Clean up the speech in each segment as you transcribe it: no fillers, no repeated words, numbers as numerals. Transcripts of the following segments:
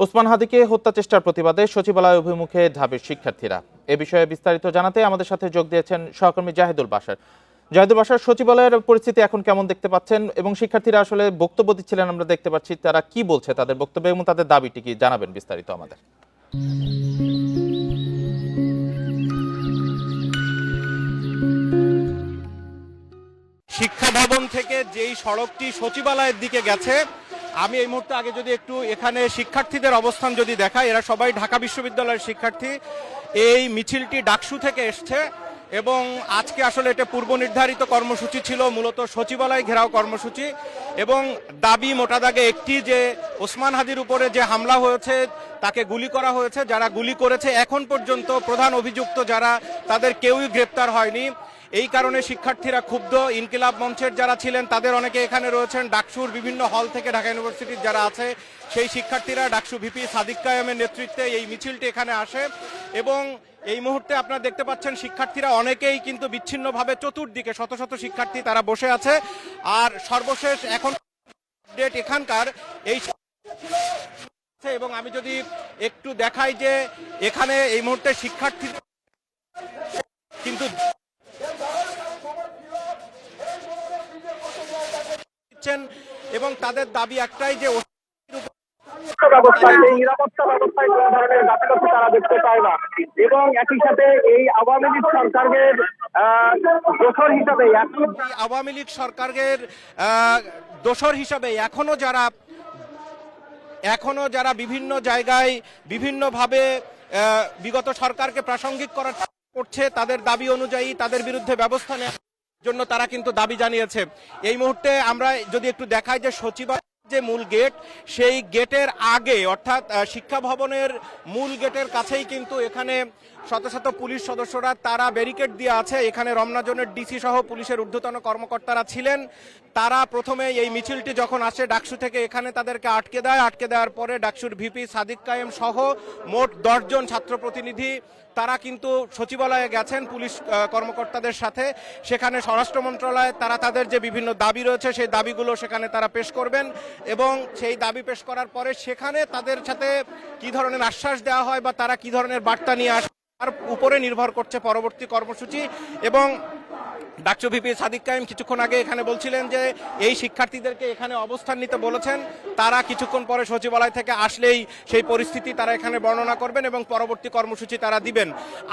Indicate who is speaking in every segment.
Speaker 1: ওসমান হাদিকে হত্যা চেষ্টার প্রতিবাদে সচিবালয় অভিমুখে ঢাবির শিক্ষার্থীরা। এ বিষয়ে বিস্তারিত জানাতে আমাদের সাথে যোগ দিয়েছেন সহকর্মী জাহিদুল বাশার। জাহিদুল বাশার, সচিবালয়ের পরিস্থিতি এখন কেমন দেখতে পাচ্ছেন এবং শিক্ষার্থীরা আসলে বক্তব্য দিচ্ছিলেন, আমরা দেখতে পাচ্ছি তারা কি বলছে, তাদের বক্তব্য এবং তাদের দাবিটি কি জানাবেন বিস্তারিত আমাদের।
Speaker 2: শিক্ষা ভবন থেকে যেই সড়কটি সচিবালয়ের দিকে গেছে, আমি এই মুহূর্তে আগে যদি একটু এখানে শিক্ষার্থীদের অবস্থান যদি দেখাই, এরা সবাই ঢাকা বিশ্ববিদ্যালয়ের শিক্ষার্থী। এই মিছিলটি ডাকসু থেকে এসছে এবং আজকে আসলে এটা পূর্ব নির্ধারিত কর্মসূচি ছিল, মূলত সচিবালয় ঘেরাও কর্মসূচি। এবং দাবি মোটা দাগে একটি, যে ওসমান হাদির উপরে যে হামলা হয়েছে, তাকে গুলি করা হয়েছে, যারা গুলি করেছে এখন পর্যন্ত প্রধান অভিযুক্ত যারা, তাদের কেউই গ্রেপ্তার হয়নি। এই কারণে শিক্ষার্থীরা ক্ষুব্ধ। ইনকিলাব মঞ্চের যারা ছিলেন তাদের অনেকে এখানে রয়েছেন, ডাকসুর বিভিন্ন হল থেকে, ঢাকা ইউনিভার্সিটির যারা আছে সেই শিক্ষার্থীরা ডাকসু ভিপি সাদিক কায়েমের নেতৃত্বে এই মিছিলটি এখানে আসে। এবং এই মুহূর্তে আপনারা দেখতে পাচ্ছেন শিক্ষার্থীরা অনেকেই কিন্তু বিচ্ছিন্নভাবে চতুর্দিকে শত শত শিক্ষার্থী তারা বসে আছে। আর সর্বশেষ এখন আপডেট এখানকার এই, এবং আমি যদি একটু দেখাই যে এখানে এই মুহূর্তে শিক্ষার্থী কিন্তু এবং তাদের দাবি একটাই যে
Speaker 3: নিরাপত্তা ব্যবস্থায় কোনো ধরনের গাফিলতি তারা দেখতে পায় না। এবং একই সাথে এই আওয়ামী লীগ সরকারের দোসর হিসাবে
Speaker 2: আওয়ামী লীগ সরকারের দোসর হিসাবে এখনো যারা বিভিন্ন জায়গায় বিভিন্নভাবে বিগত সরকারকে প্রাসঙ্গিক করার করছে, তাদের দাবি অনুযায়ী তাদের বিরুদ্ধে ব্যবস্থা নেওয়ার জন্য তারা কিন্তু দাবি জানিয়েছে। এই মুহূর্তে আমরা যদি একটু দেখাই যে সচিবালয় যে মূল গেট, সেই গেটের আগে অর্থাৎ শিক্ষা ভবনের মূল গেটের কাছেই কিন্তু এখানে শত শত পুলিশ সদস্যরা তারা ব্যারিকেড দিয়ে আছে। এখানে রমনা জোনের ডিসি সহ পুলিশের ঊর্ধ্বতন কর্মকর্তারা ছিলেন। তারা প্রথমে এই মিছিলটি যখন আসে ডাকসু থেকে, এখানে তাদেরকে আটকে দেওয়ার পরে ডাকসুর ভিপি সাদিক কায়েম সহ মোট 10 জন ছাত্র প্রতিনিধি তারা কিন্তু সচিবালয়ে গেছেন পুলিশ কর্মকর্তাদের সাথে। সেখানে স্বরাষ্ট্র মন্ত্রণালয়ে তারা তাদের যে বিভিন্ন দাবি রয়েছে সেই দাবিগুলো সেখানে তারা পেশ করবেন এবং সেই দাবি পেশ করার পরে সেখানে তাদের সাথে কি ধরনের আশ্বাস দেওয়া হয় বা তারা কি ধরনের বার্তা নিয়ে আসে তার উপরে নির্ভর করছে পরবর্তী কর্মসূচি। এবং ডাকসু ভিপি সাদিক কায়েম কিছুক্ষণ আগে এখানে বলছিলেন যে এই শিক্ষার্থীদেরকে এখানে অবস্থান নিতে বলেছেন, তারা কিছুক্ষণ পরে সচিবালয় থেকে আসলেই সেই পরিস্থিতি তারা এখানে বর্ণনা করবেন এবং পরবর্তী কর্মসূচি তারা দিবেন।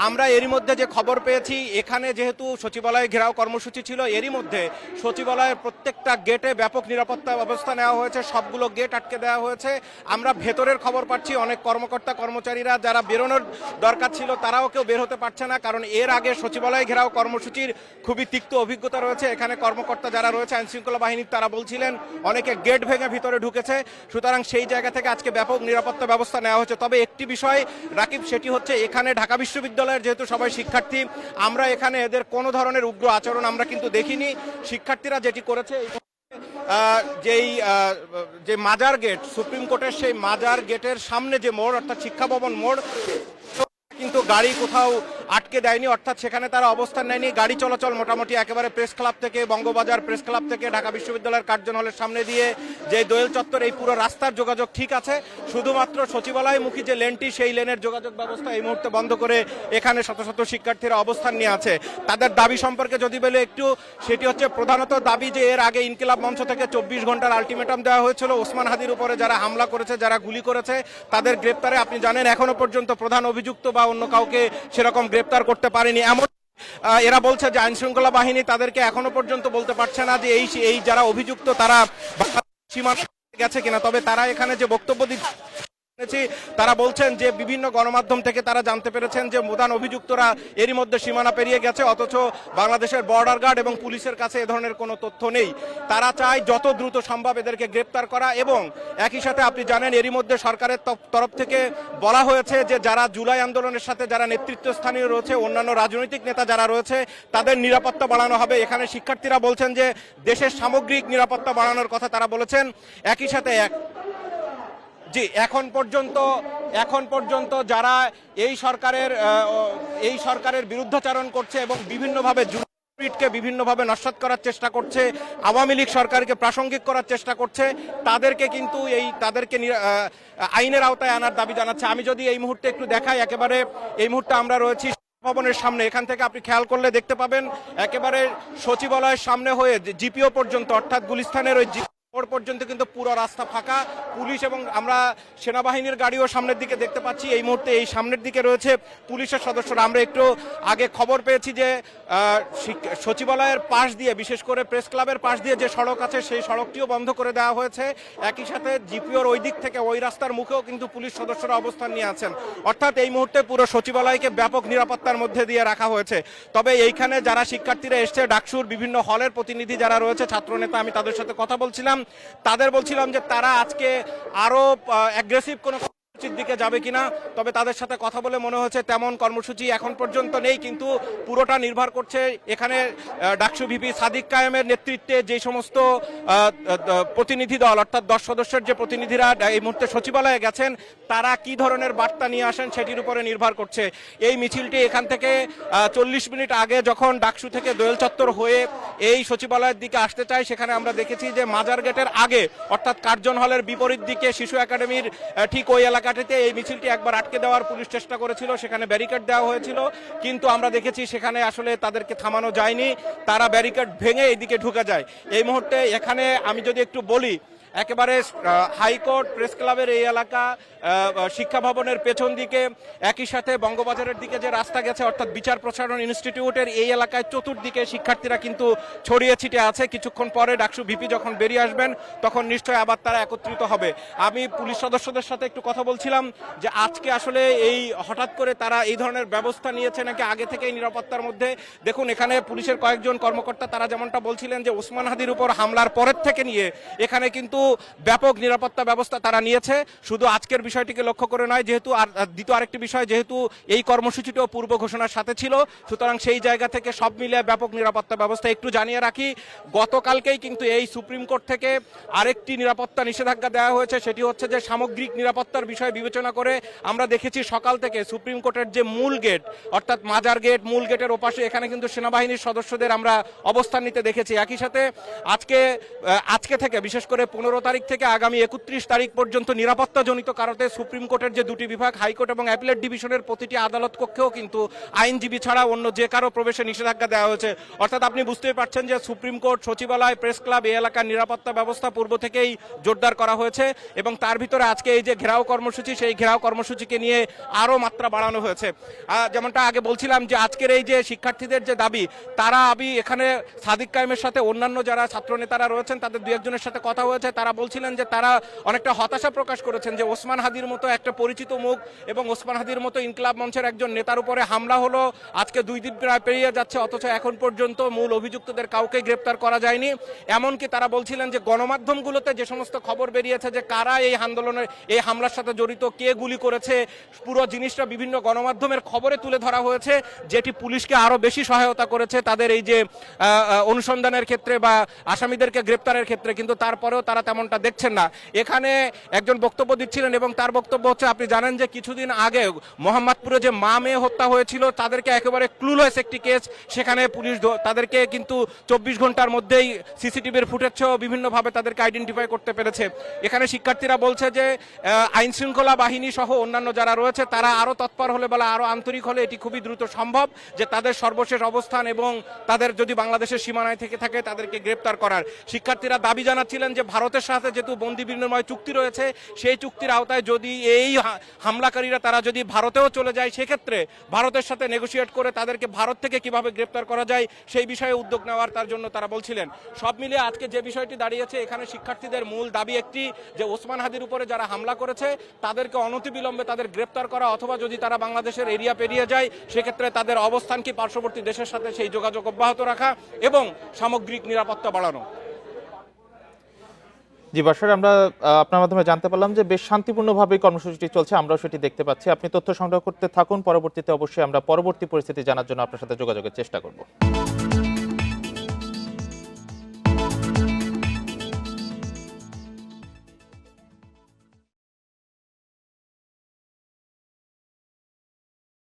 Speaker 2: আমরা এরই মধ্যে যে খবর পেয়েছি, এখানে যেহেতু সচিবালয় ঘেরাও কর্মসূচি ছিল, এরই মধ্যে সচিবালয়ের প্রত্যেকটা গেটে ব্যাপক নিরাপত্তা ব্যবস্থা নেওয়া হয়েছে, সবগুলো গেট আটকে দেওয়া হয়েছে। আমরা ভেতরের খবর পাচ্ছি অনেক কর্মকর্তা কর্মচারীরা যারা বেরোনোর দরকার ছিল তারাও কেউ বের হতে পারছে না, কারণ এর আগে সচিবালয় ঘেরাও কর্মসূচির খুবই তিক্ত অভিজ্ঞতা রয়েছে। এখানে কর্মকর্তা যারা রয়েছে আইন শৃঙ্খলা বাহিনীর, তারা বলছিলেন অনেকে গেট ভেঙে ভিতরে ঢুকেছে। সুতরাং সেই জায়গা থেকে আজকে ব্যাপক নিরাপত্তা ব্যবস্থা নেওয়া হচ্ছে। তবে একটি বিষয় রাকিব, সেটি হচ্ছে এখানে ঢাকা বিশ্ববিদ্যালয়ের যেহেতু সবাই শিক্ষার্থী, আমরা এখানে এদের কোনো ধরনের উগ্র আচরণ আমরা কিন্তু দেখিনি। শিক্ষার্থীরা যেটি করেছে, যে মাজার গেট, সুপ্রিম কোর্টের সেই মাজার গেটের সামনে যে মোড় অর্থাৎ শিক্ষা ভবন মোড়, কিন্তু গাড়ি কোথাও আটকে দেয়নি, অর্থাৎ সেখানে তারা অবস্থান নেয়নি। গাড়ি চলাচল মোটামুটি একেবারে প্রেস ক্লাব থেকে, বঙ্গবাজার প্রেস ক্লাব থেকে ঢাকা বিশ্ববিদ্যালয়ের কার্জন হলের সামনে দিয়ে যে দোয়েল চত্বর, এই পুরো রাস্তার যোগাযোগ ঠিক আছে। শুধুমাত্র সচিবালয়মুখী যে লেনটি, সেই লেনের যোগাযোগ ব্যবস্থা এই মুহূর্তে বন্ধ করে এখানে শত শত শিক্ষার্থীরা অবস্থান নিয়ে আছে। তাদের দাবি সম্পর্কে যদি বলে একটু, সেটি হচ্ছে প্রধানত দাবি যে এর আগে ইনকিলাব মঞ্চ থেকে 24 ঘন্টার আলটিমেটাম দেওয়া হয়েছিল ওসমান হাদির উপরে, যারা হামলা করেছে, যারা গুলি করেছে তাদের গ্রেপ্তারে। আপনি জানেন এখনো পর্যন্ত প্রধান অভিযুক্ত বা অন্য কাউকে সেরকম গ্রেপ্তার করতে পারেনি। এমন এরা বলছে যে আইন শৃঙ্খলা বাহিনী তাদেরকে এখনো পর্যন্ত বলতে পারছে না যে এই যারা অভিযুক্ত তারা সীমানা গেছে কিনা। তবে তারা এখানে যে বক্তব্য দিচ্ছে, তারা বলছেন যে বিভিন্ন গণমাধ্যম থেকে তারা জানতে পেরেছেন যে প্রধান অভিযুক্তরা এরই মধ্যে সীমানা পেরিয়ে গেছে, অথচ বাংলাদেশের বর্ডার গার্ড এবং পুলিশের কাছে এ ধরনের কোনো তথ্য নেই। তারা চায় যত দ্রুত সম্ভব এদেরকে গ্রেপ্তার করা। এবং একই সাথে আপনি জানেন এরই মধ্যে সরকারের তরফ থেকে বলা হয়েছে যে যারা জুলাই আন্দোলনের সাথে যারা নেতৃত্বস্থানীয় রয়েছে, অন্যান্য রাজনৈতিক নেতা যারা রয়েছে, তাদের নিরাপত্তা বাড়ানো হবে। এখানে শিক্ষার্থীরা বলছেন যে দেশের সামগ্রিক নিরাপত্তা বাড়ানোর কথা তারা বলেছেন। একই সাথে জি, এখন পর্যন্ত যারা এই সরকারের বিরুদ্ধাচরণ করছে এবং বিভিন্নভাবে স্পিরিটকে বিভিন্নভাবে নস্যাৎ করার চেষ্টা করছে, আওয়ামী লীগ সরকারকে প্রাসঙ্গিক করার চেষ্টা করছে, তাদেরকে কিন্তু তাদেরকে আইনের আওতায় আনার দাবি জানাচ্ছে। আমি যদি এই মুহূর্তে একটু দেখাই, একেবারে এই মুহূর্তে আমরা রয়েছি ভবনের সামনে। এখান থেকে আপনি খেয়াল করলে দেখতে পাবেন একেবারে সচিবালয়ের সামনে হয়ে জিপিও পর্যন্ত, অর্থাৎ গুলিস্তানের ওই মোড় পর্যন্ত কিন্তু পুরো রাস্তা ফাঁকা। পুলিশ এবং আমরা সেনাবাহিনীর গাড়িও সামনের দিকে দেখতে পাচ্ছি। এই মুহূর্তে এই সামনের দিকে রয়েছে পুলিশের সদস্যরা। আমরা একটু আগে খবর পেয়েছি যে সচিবালয়ের পাশ দিয়ে, বিশেষ করে প্রেস ক্লাবের পাশ দিয়ে যে সড়ক আছে সেই সড়কটিও বন্ধ করে দেওয়া হয়েছে। একই সাথে জিপিওর ওই দিক থেকে ওই রাস্তার মুখেও কিন্তু পুলিশ সদস্যরা অবস্থান নিয়ে আছেন। অর্থাৎ এই মুহূর্তে পুরো সচিবালয়কে ব্যাপক নিরাপত্তার মধ্যে দিয়ে রাখা হয়েছে। তবে এইখানে যারা শিক্ষার্থীরা এসছে, ডাকসুর বিভিন্ন হলের প্রতিনিধি যারা রয়েছে, ছাত্রনেতা, আমি তাদের সাথে কথা বলছিলাম। তাদের বলছিলাম যে তারা আজকে আরো অ্যাগ্রেসিভ কোনো কর্মসূচির দিকে যাবে কিনা। তবে তাদের সাথে কথা বলে মনে হচ্ছে তেমন কর্মসূচি এখন পর্যন্ত নেই, কিন্তু পুরোটা নির্ভর করছে এখানে ডাকসু ভিপি সাদিক কায়েমের নেতৃত্বে যে সমস্ত প্রতিনিধি দল, অর্থাৎ 10 সদস্যের যে প্রতিনিধিরা এই মুহূর্তে সচিবালয়ে গেছেন, তারা কি ধরনের বার্তা নিয়ে আসেন সেটির উপরে নির্ভর করছে। এই মিছিলটি এখান থেকে 40 মিনিট আগে যখন ডাকসু থেকে দোয়েল চত্বর হয়ে এই সচিবালয়ের দিকে আসতে চায়, সেখানে আমরা দেখেছি যে মাজার গেটের আগে, অর্থাৎ কার্জন হলের বিপরীত দিকে শিশু একাডেমির ঠিক ওই এলাকাটিতে এই মিছিলটি একবার আটকে দেওয়ার পুলিশ চেষ্টা করেছিল, সেখানে ব্যারিকেড দেওয়া হয়েছিল, কিন্তু আমরা দেখেছি সেখানে আসলে তাদেরকে থামানো যায়নি, তারা ব্যারিকেড ভেঙে এইদিকে ঢুকে যায়। এই মুহূর্তে এখানে আমি যদি একটু বলি, একেবারে হাইকোর্ট, প্রেস ক্লাবের এই এলাকা, শিক্ষা ভবনের পেছন দিকে, একই সাথে বঙ্গবাজারের দিকে যে রাস্তা গেছে, অর্থাৎ বিচার প্রসারণ ইনস্টিটিউটের এই এলাকায় চতুর্দিকে শিক্ষার্থীরা কিন্তু ছড়িয়ে ছিটিয়ে আছে। কিছুক্ষণ পরে ডাকসু ভিপি যখন বেরিয়ে আসবেন তখন নিশ্চয়ই আবার তারা একত্রিত হবে। আমি পুলিশ সদস্যদের সাথে একটু কথা বলছিলাম যে আজকে আসলে এই হঠাৎ করে তারা এই ধরনের ব্যবস্থা নিয়েছে নাকি আগে থেকেই নিরাপত্তার মধ্যে। দেখুন, এখানে পুলিশের কয়েকজন কর্মকর্তা তারা যেমনটা বলছিলেন যে ওসমান হাদির উপর হামলার পরের থেকে নিয়ে এখানে কিন্তু ব্যাপক নিরাপত্তা ব্যবস্থা তারা নিয়েছে। শুধু আজকের বিষয়টিকে লক্ষ্য করে নয়, যেহেতু দ্বিতীয় আরেকটি বিষয়, যেহেতু এই কর্মসূচিটিও পূর্ব ঘোষণার সাথে ছিল, সুতরাং সেই জায়গা থেকে সব মিলিয়ে ব্যাপক নিরাপত্তা ব্যবস্থা। একটু জানিয়ে রাখি, গতকালকেই কিন্তু এই সুপ্রিম কোর্ট থেকে আরেকটি নিরাপত্তা নিষেধাজ্ঞা দেওয়া হয়েছে। সেটি হচ্ছে যে সামগ্রিক নিরাপত্তার বিষয় বিবেচনা করে আমরা দেখেছি সকাল থেকে সুপ্রিম কোর্টের যে মূল গেট, অর্থাৎ মাজার গেট, মূল গেটের ওপাশে এখানে কিন্তু সেনাবাহিনীর সদস্যদের আমরা অবস্থান নিতে দেখেছি। একই সাথে আজকে থেকে, বিশেষ করে 15 তারিখ থেকে আগামী 31 তারিখ পর্যন্ত নিরাপত্তাজনিত কারণে সুপ্রিম কোর্টের যে দুটি বিভাগ, হাইকোর্ট এবং অ্যাপিলেট ডিভিশনের প্রতিটি আদালত কক্ষেও কিন্তু আইনজীবী ছাড়া অন্য যে কারো প্রবেশে নিষেধাজ্ঞা দেওয়া হয়েছে। অর্থাৎ আপনি বুঝতেই পারছেন যে সুপ্রিম কোর্ট, সচিবালয়, প্রেস ক্লাব, এই এলাকার নিরাপত্তা ব্যবস্থা পূর্ব থেকেই জোরদার করা হয়েছে এবং তার ভিতরে আজকে এই যে ঘেরাও কর্মসূচি, সেই ঘেরাও কর্মসূচিকে নিয়ে আরও মাত্রা বাড়ানো হয়েছে। যেমনটা আগে বলছিলাম যে আজকের এই যে শিক্ষার্থীদের যে দাবি, তারা এখানে সাদিক কায়েমের সাথে অন্যান্য যারা ছাত্রনেতারা রয়েছেন তাদের দু একজনের সাথে কথা হয়েছে, তারা বলছিলেন যে তারা অনেকটা হতাশা প্রকাশ করেছেন যে ওসমান হাদির মতো একটা পরিচিত মুখ এবং ওসমান হাদির মতো ইনকলাব মঞ্চের একজন নেতার উপরে হামলা হলো, আজকে 2 দিন প্রায় পেরিয়ে যাচ্ছে, অথচ এখন পর্যন্ত মূল অভিযুক্তদের কাউকে গ্রেপ্তার করা যায়নি। এমনকি তারা বলছিলেন যে গণমাধ্যমগুলোতে যে সমস্ত খবর বেরিয়েছে যে কারা এই আন্দোলনের, এই হামলার সাথে জড়িত, কে গুলি করেছে, পুরো জিনিসটা বিভিন্ন গণমাধ্যমের খবরে তুলে ধরা হয়েছে, যেটি পুলিশকে আরো বেশি সহায়তা করেছে তাদের এই যে অনুসন্ধানের ক্ষেত্রে বা আসামিদেরকে গ্রেপ্তারের ক্ষেত্রে। কিন্তু তারপরেও তারা তেমনটা দেখছেন না। এখানে একজন বক্তব্য দিচ্ছিলেন এবং তার বক্তব্য হচ্ছে, আপনি জানেন যে কিছুদিন আগে মোহাম্মদপুরে যে মা মেয়ে হত্যা হয়েছিল, তাদেরকে একেবারে ক্লুলেস একটি কেস, সেখানে পুলিশ তাদেরকে কিন্তু 24 ঘন্টার মধ্যেই সিসিটিভির ফুটেজ সহ বিভিন্নভাবে তাদেরকে আইডেন্টিফাই করতে পেরেছে। এখানে শিক্ষার্থীরা বলছে যে আইন শৃঙ্খলা বাহিনী সহ অন্যান্য যারা রয়েছে তারা আরো তৎপর হলে বা আরো আন্তরিক হলে এটি খুবই দ্রুত সম্ভব যে তাদের সর্বশেষ অবস্থান এবং তাদের যদি বাংলাদেশের সীমানায় থেকে থাকে তাদেরকে গ্রেপ্তার করার। শিক্ষার্থীরা দাবি জানাচ্ছিলেন যে ভারতের সাথে যেহেতু বন্দি বিনিময় চুক্তি রয়েছে, সেই চুক্তির আওতায় যদি এই হামলাকারীরা তারা যদি ভারতেও চলে যায়, সেক্ষেত্রে ভারতের সাথে নেগোশিয়েট করে তাদেরকে ভারত থেকে কিভাবে গ্রেপ্তার করা যায় সেই বিষয়ে উদ্যোগ নেওয়ার তার জন্য তারা বলছিলেন। সব মিলিয়ে আজকে যে বিষয়টি দাঁড়িয়েছে, এখানে শিক্ষার্থীদের মূল দাবি একটি, যে ওসমান হাদির উপরে যারা হামলা করেছে তাদেরকে অনতিবিলম্বে তাদের গ্রেপ্তার করা, অথবা যদি তারা বাংলাদেশের এরিয়া পেরিয়ে যায় সেক্ষেত্রে তাদের অবস্থান কি পার্শ্ববর্তী দেশের সাথে সেই যোগাযোগ অব্যাহত রাখা এবং সামগ্রিক নিরাপত্তা বাড়ানো।
Speaker 1: জি বাশার, আমরা আপনার মাধ্যমে জানতে পারলাম যে বেশ শান্তিপূর্ণভাবে কর্মসূচিটি চলছে, আমরাও সেটি দেখতে পাচ্ছি। আপনি তথ্য সংগ্রহ করতে থাকুন, পরবর্তীতে অবশ্যই আমরা পরবর্তী পরিস্থিতি জানার জন্য আপনার সাথে যোগাযোগের চেষ্টা করব।